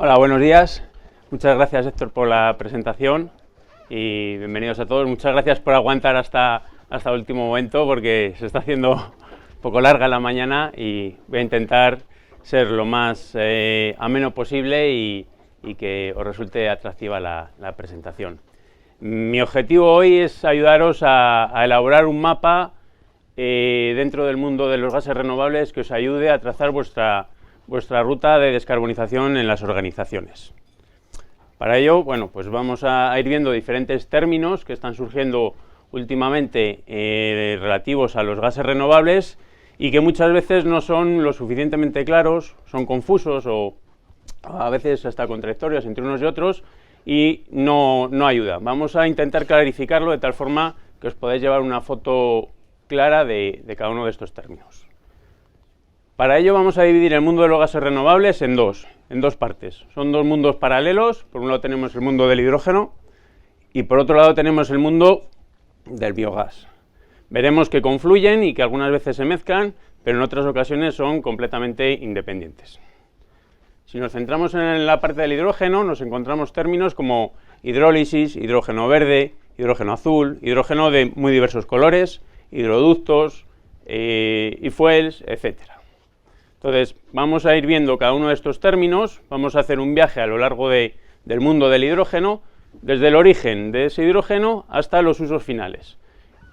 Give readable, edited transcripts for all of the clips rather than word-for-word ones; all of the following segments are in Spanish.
Hola, buenos días. Muchas gracias, Héctor, por la presentación y bienvenidos a todos. Muchas gracias por aguantar hasta el último momento porque se está haciendo un poco larga la mañana y voy a intentar ser lo más ameno posible y que os resulte atractiva la presentación. Mi objetivo hoy es ayudaros a elaborar un mapa dentro del mundo de los gases renovables que os ayude a trazar vuestra ruta de descarbonización en las organizaciones. Para ello, bueno, pues vamos a ir viendo diferentes términos que están surgiendo últimamente relativos a los gases renovables y que muchas veces no son lo suficientemente claros, son confusos o a veces hasta contradictorios entre unos y otros y no ayuda. Vamos a intentar clarificarlo de tal forma que os podáis llevar una foto clara de cada uno de estos términos. Para ello vamos a dividir el mundo de los gases renovables en dos partes. Son dos mundos paralelos. Por un lado tenemos el mundo del hidrógeno y por otro lado tenemos el mundo del biogás. Veremos que confluyen y que algunas veces se mezclan, pero en otras ocasiones son completamente independientes. Si nos centramos en la parte del hidrógeno, nos encontramos términos como hidrólisis, hidrógeno verde, hidrógeno azul, hidrógeno de muy diversos colores, hidroductos, e-fuels, etcétera. Entonces, vamos a ir viendo cada uno de estos términos, vamos a hacer un viaje a lo largo del mundo del hidrógeno, desde el origen de ese hidrógeno hasta los usos finales.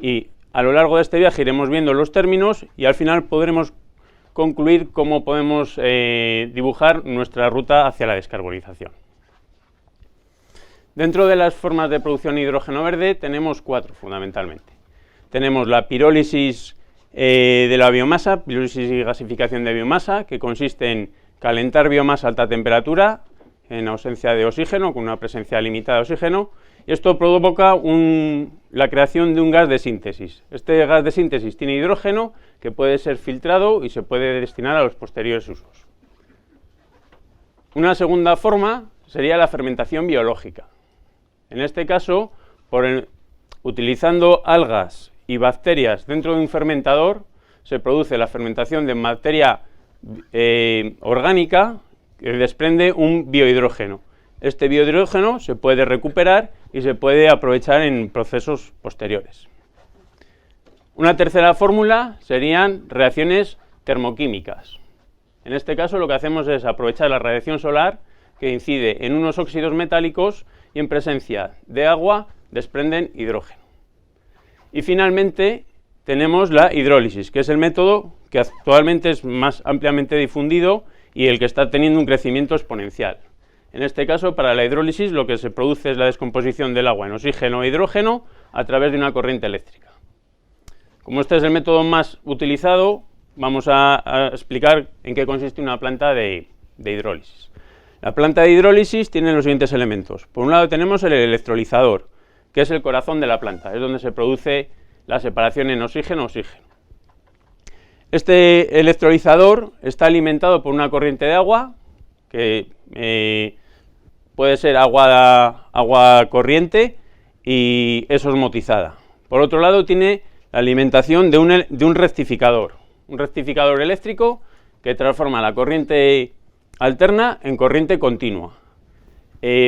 Y a lo largo de este viaje iremos viendo los términos y al final podremos concluir cómo podemos dibujar nuestra ruta hacia la descarbonización. Dentro de las formas de producción de hidrógeno verde tenemos cuatro fundamentalmente. Tenemos la pirólisis de la biomasa, pirólisis y gasificación de biomasa, que consiste en calentar biomasa a alta temperatura en ausencia de oxígeno, con una presencia limitada de oxígeno, y esto provoca la creación de un gas de síntesis. Este gas de síntesis tiene hidrógeno que puede ser filtrado y se puede destinar a los posteriores usos. Una segunda forma sería la fermentación biológica. En este caso, utilizando algas y bacterias dentro de un fermentador, se produce la fermentación de materia orgánica que desprende un biohidrógeno. Este biohidrógeno se puede recuperar y se puede aprovechar en procesos posteriores. Una tercera fórmula serían reacciones termoquímicas. En este caso lo que hacemos es aprovechar la radiación solar que incide en unos óxidos metálicos y en presencia de agua desprenden hidrógeno. Y finalmente tenemos la hidrólisis, que es el método que actualmente es más ampliamente difundido y el que está teniendo un crecimiento exponencial. En este caso, para la hidrólisis lo que se produce es la descomposición del agua en oxígeno e hidrógeno a través de una corriente eléctrica. Como este es el método más utilizado, vamos a explicar en qué consiste una planta de hidrólisis. La planta de hidrólisis tiene los siguientes elementos. Por un lado tenemos el electrolizador, que es el corazón de la planta, es donde se produce la separación en oxígeno-oxígeno. Este electrolizador está alimentado por una corriente de agua, que puede ser agua corriente y es osmotizada. Por otro lado tiene la alimentación de un rectificador eléctrico que transforma la corriente alterna en corriente continua.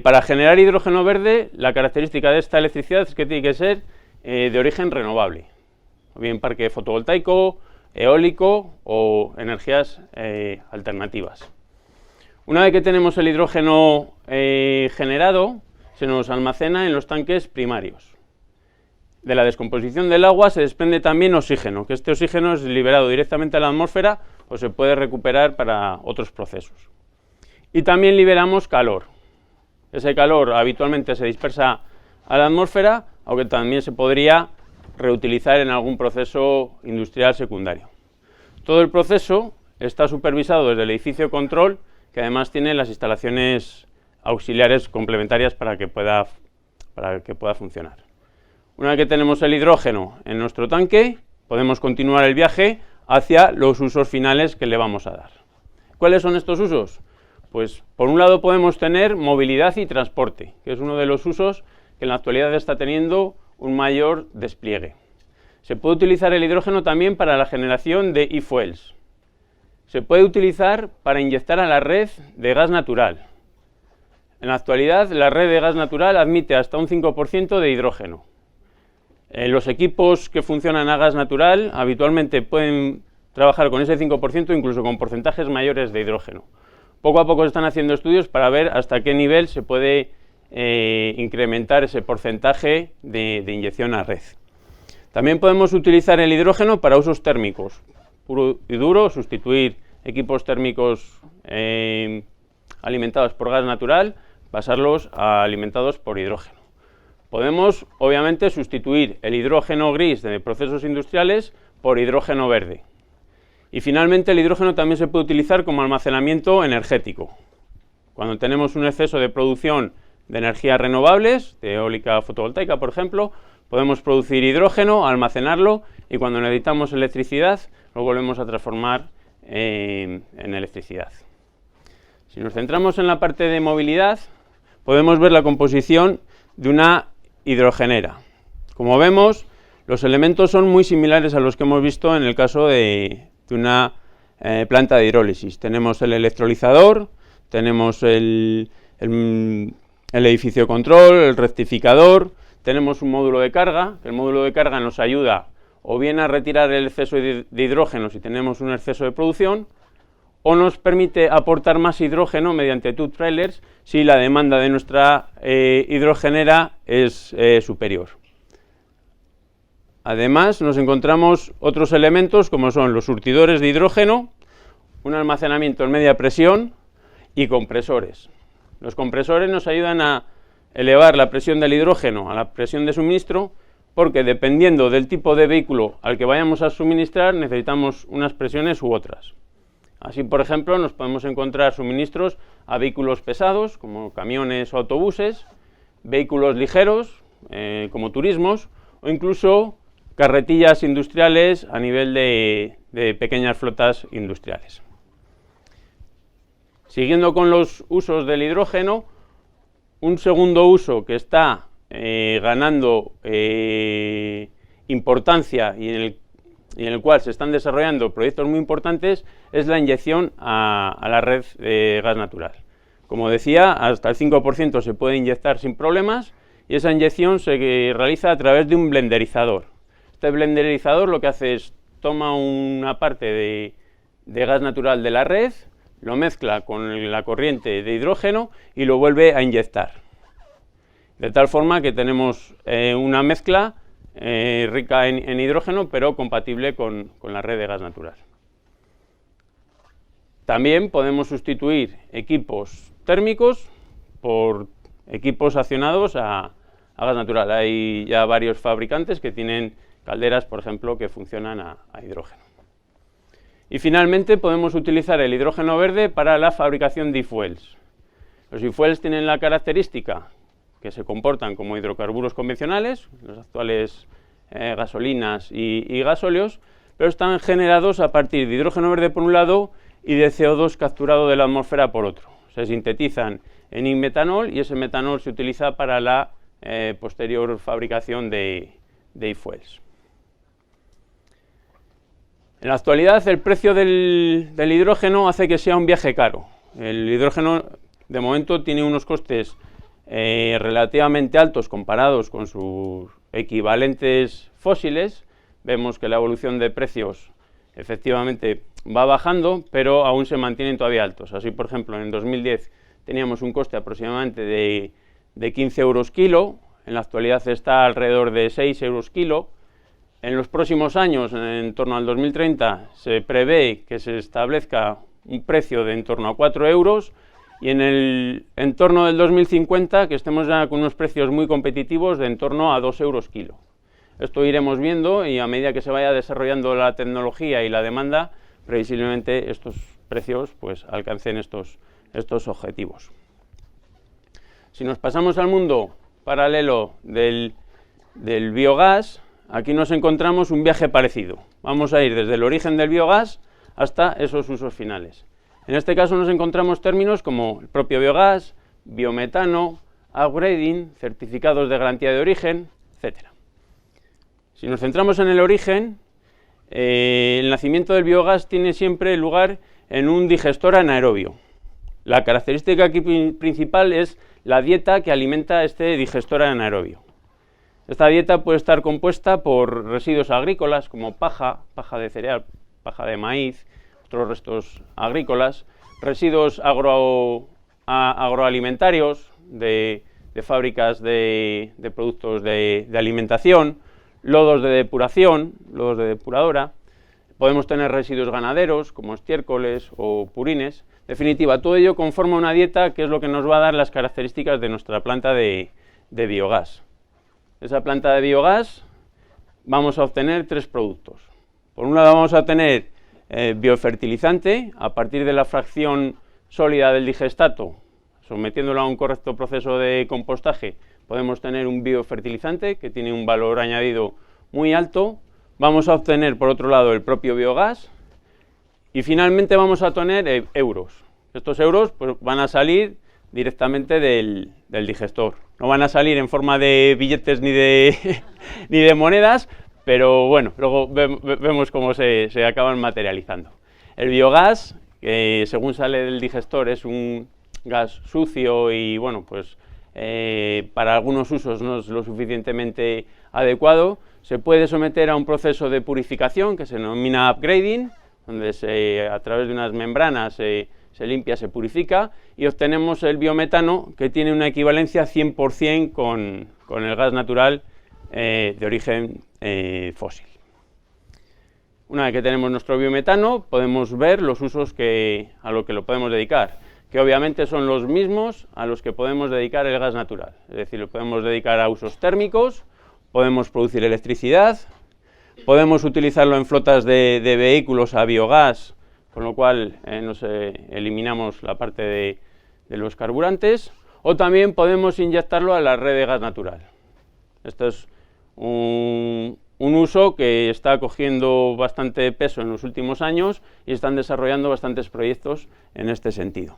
Para generar hidrógeno verde, la característica de esta electricidad es que tiene que ser de origen renovable, o bien parque fotovoltaico, eólico o energías alternativas. Una vez que tenemos el hidrógeno generado, se nos almacena en los tanques primarios. De la descomposición del agua se desprende también oxígeno, que este oxígeno es liberado directamente a la atmósfera o se puede recuperar para otros procesos. Y también liberamos calor. Ese calor habitualmente se dispersa a la atmósfera, aunque también se podría reutilizar en algún proceso industrial secundario. Todo el proceso está supervisado desde el edificio control, que además tiene las instalaciones auxiliares complementarias para que pueda funcionar. Una vez que tenemos el hidrógeno en nuestro tanque, podemos continuar el viaje hacia los usos finales que le vamos a dar. ¿Cuáles son estos usos? Pues por un lado podemos tener movilidad y transporte, que es uno de los usos que en la actualidad está teniendo un mayor despliegue. Se puede utilizar el hidrógeno también para la generación de e-fuels. Se puede utilizar para inyectar a la red de gas natural. En la actualidad, la red de gas natural admite hasta un 5% de hidrógeno. Los equipos que funcionan a gas natural habitualmente pueden trabajar con ese 5%, incluso con porcentajes mayores de hidrógeno. Poco a poco se están haciendo estudios para ver hasta qué nivel se puede incrementar ese porcentaje de inyección a red. También podemos utilizar el hidrógeno para usos térmicos, puro y duro, sustituir equipos térmicos alimentados por gas natural, pasarlos a alimentados por hidrógeno. Podemos, obviamente, sustituir el hidrógeno gris de procesos industriales por hidrógeno verde. Y finalmente, el hidrógeno también se puede utilizar como almacenamiento energético. Cuando tenemos un exceso de producción de energías renovables, de eólica fotovoltaica, por ejemplo, podemos producir hidrógeno, almacenarlo, y cuando necesitamos electricidad, lo volvemos a transformar en electricidad. Si nos centramos en la parte de movilidad, podemos ver la composición de una hidrogenera. Como vemos, los elementos son muy similares a los que hemos visto en el caso de una planta de hidrólisis. Tenemos el electrolizador, tenemos el edificio de control, el rectificador, tenemos un módulo de carga. El módulo de carga nos ayuda o bien a retirar el exceso de hidrógeno si tenemos un exceso de producción, o nos permite aportar más hidrógeno mediante tube trailers si la demanda de nuestra hidrogenera es superior. Además, nos encontramos otros elementos como son los surtidores de hidrógeno, un almacenamiento en media presión y compresores. Los compresores nos ayudan a elevar la presión del hidrógeno a la presión de suministro, porque dependiendo del tipo de vehículo al que vayamos a suministrar necesitamos unas presiones u otras. Así, por ejemplo, nos podemos encontrar suministros a vehículos pesados, como camiones o autobuses, vehículos ligeros, como turismos, o incluso carretillas industriales a nivel de pequeñas flotas industriales. Siguiendo con los usos del hidrógeno, un segundo uso que está ganando importancia y en el cual se están desarrollando proyectos muy importantes es la inyección a la red de gas natural. Como decía, hasta el 5% se puede inyectar sin problemas y esa inyección se realiza a través de un blenderizador. Este blenderizador lo que hace es toma una parte de gas natural de la red, lo mezcla con la corriente de hidrógeno y lo vuelve a inyectar. De tal forma que tenemos una mezcla rica en hidrógeno, pero compatible con la red de gas natural. También podemos sustituir equipos térmicos por equipos accionados a gas natural. Hay ya varios fabricantes que tienen calderas, por ejemplo, que funcionan a hidrógeno. Y finalmente podemos utilizar el hidrógeno verde para la fabricación de e-fuels. Los e-fuels tienen la característica que se comportan como hidrocarburos convencionales, las actuales gasolinas y gasóleos, pero están generados a partir de hidrógeno verde por un lado y de CO2 capturado de la atmósfera por otro. Se sintetizan en metanol y ese metanol se utiliza para la posterior fabricación de e-fuels. En la actualidad el precio del hidrógeno hace que sea un viaje caro. El hidrógeno de momento tiene unos costes relativamente altos comparados con sus equivalentes fósiles. Vemos que la evolución de precios efectivamente va bajando, pero aún se mantienen todavía altos. Así, por ejemplo, en 2010 teníamos un coste aproximadamente de 15 euros kilo, en la actualidad está alrededor de 6 euros kilo. En los próximos años, en torno al 2030, se prevé que se establezca un precio de en torno a 4 euros y en el entorno del 2050 que estemos ya con unos precios muy competitivos de en torno a 2 euros kilo. Esto iremos viendo y a medida que se vaya desarrollando la tecnología y la demanda, previsiblemente estos precios pues alcancen estos objetivos. Si nos pasamos al mundo paralelo del biogás, aquí nos encontramos un viaje parecido. Vamos a ir desde el origen del biogás hasta esos usos finales. En este caso nos encontramos términos como el propio biogás, biometano, upgrading, certificados de garantía de origen, etc. Si nos centramos en el origen, el nacimiento del biogás tiene siempre lugar en un digestor anaerobio. La característica aquí principal es la dieta que alimenta este digestor anaerobio. Esta dieta puede estar compuesta por residuos agrícolas como paja de cereal, paja de maíz, otros restos agrícolas, residuos agroalimentarios de fábricas de productos de alimentación, lodos de depuración, lodos de depuradora. Podemos tener residuos ganaderos como estiércoles o purines. En definitiva, todo ello conforma una dieta que es lo que nos va a dar las características de nuestra planta de biogás. De esa planta de biogás vamos a obtener tres productos. Por un lado vamos a obtener biofertilizante a partir de la fracción sólida del digestato. Sometiéndolo a un correcto proceso de compostaje podemos tener un biofertilizante que tiene un valor añadido muy alto. Vamos a obtener por otro lado el propio biogás y finalmente vamos a obtener euros. Estos euros pues, van a salir directamente del digestor. No van a salir en forma de billetes ni de monedas, pero bueno, luego vemos cómo se acaban materializando. El biogás, que según sale del digestor, es un gas sucio y bueno, pues para algunos usos no es lo suficientemente adecuado. Se puede someter a un proceso de purificación que se denomina upgrading, donde a través de unas membranas se limpia, se purifica y obtenemos el biometano, que tiene una equivalencia 100% con el gas natural de origen fósil. Una vez que tenemos nuestro biometano, podemos ver los usos a lo que lo podemos dedicar, que obviamente son los mismos a los que podemos dedicar el gas natural. Es decir, lo podemos dedicar a usos térmicos, podemos producir electricidad, podemos utilizarlo en flotas de vehículos a biogás, con lo cual eliminamos la parte de los carburantes, o también podemos inyectarlo a la red de gas natural. Esto es un uso que está cogiendo bastante peso en los últimos años y están desarrollando bastantes proyectos en este sentido.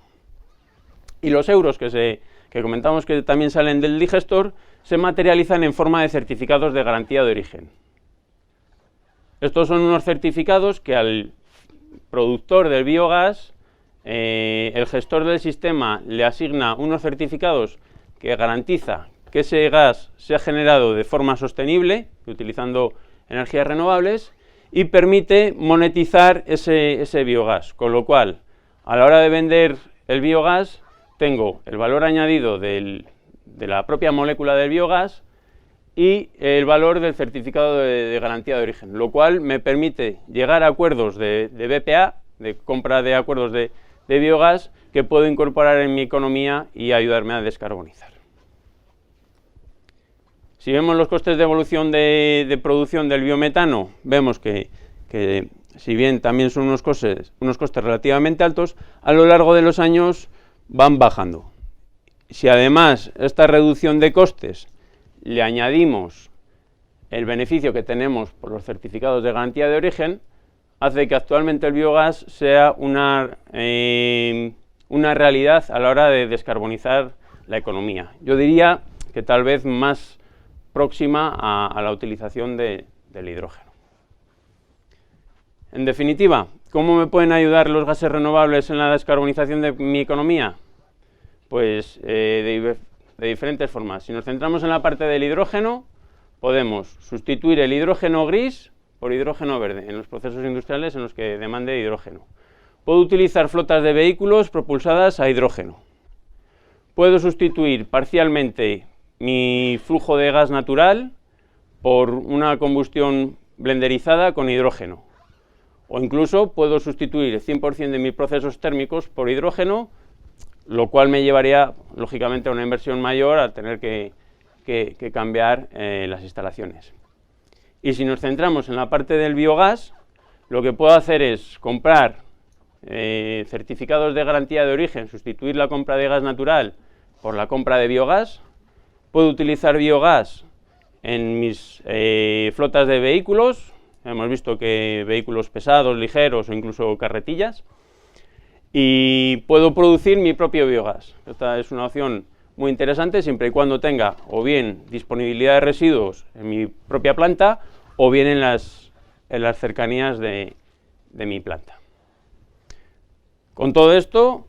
Y los euros que comentamos que también salen del digestor se materializan en forma de certificados de garantía de origen. Estos son unos certificados que al productor del biogás, el gestor del sistema le asigna unos certificados que garantiza que ese gas se ha generado de forma sostenible, utilizando energías renovables, y permite monetizar ese biogás, con lo cual, a la hora de vender el biogás, tengo el valor añadido de la propia molécula del biogás y el valor del certificado de garantía de origen, lo cual me permite llegar a acuerdos de BPA, de compra de acuerdos de biogás, que puedo incorporar en mi economía y ayudarme a descarbonizar. Si vemos los costes de evolución de producción del biometano, vemos que si bien también son unos costes relativamente altos, a lo largo de los años van bajando. Si además esta reducción de costes le añadimos el beneficio que tenemos por los certificados de garantía de origen, hace que actualmente el biogás sea una realidad a la hora de descarbonizar la economía. Yo diría que tal vez más próxima a la utilización del hidrógeno. En definitiva, ¿cómo me pueden ayudar los gases renovables en la descarbonización de mi economía? Pues de diferentes formas. Si nos centramos en la parte del hidrógeno, podemos sustituir el hidrógeno gris por hidrógeno verde en los procesos industriales en los que demande hidrógeno. Puedo utilizar flotas de vehículos propulsadas a hidrógeno. Puedo sustituir parcialmente mi flujo de gas natural por una combustión blenderizada con hidrógeno. O incluso puedo sustituir el 100% de mis procesos térmicos por hidrógeno, lo cual me llevaría, lógicamente, a una inversión mayor al tener que cambiar las instalaciones. Y si nos centramos en la parte del biogás, lo que puedo hacer es comprar certificados de garantía de origen, sustituir la compra de gas natural por la compra de biogás. Puedo utilizar biogás en mis flotas de vehículos. Hemos visto que vehículos pesados, ligeros o incluso carretillas. Y puedo producir mi propio biogás. Esta es una opción muy interesante siempre y cuando tenga o bien disponibilidad de residuos en mi propia planta o bien en las cercanías de mi planta. Con todo esto,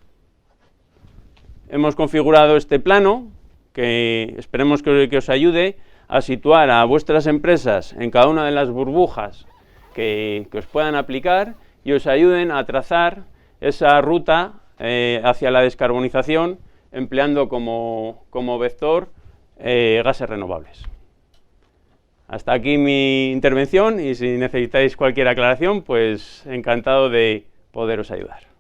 hemos configurado este plano que esperemos que os ayude a situar a vuestras empresas en cada una de las burbujas que os puedan aplicar y os ayuden a trazar esa ruta hacia la descarbonización empleando como vector gases renovables. Hasta aquí mi intervención y si necesitáis cualquier aclaración, pues encantado de poderos ayudar.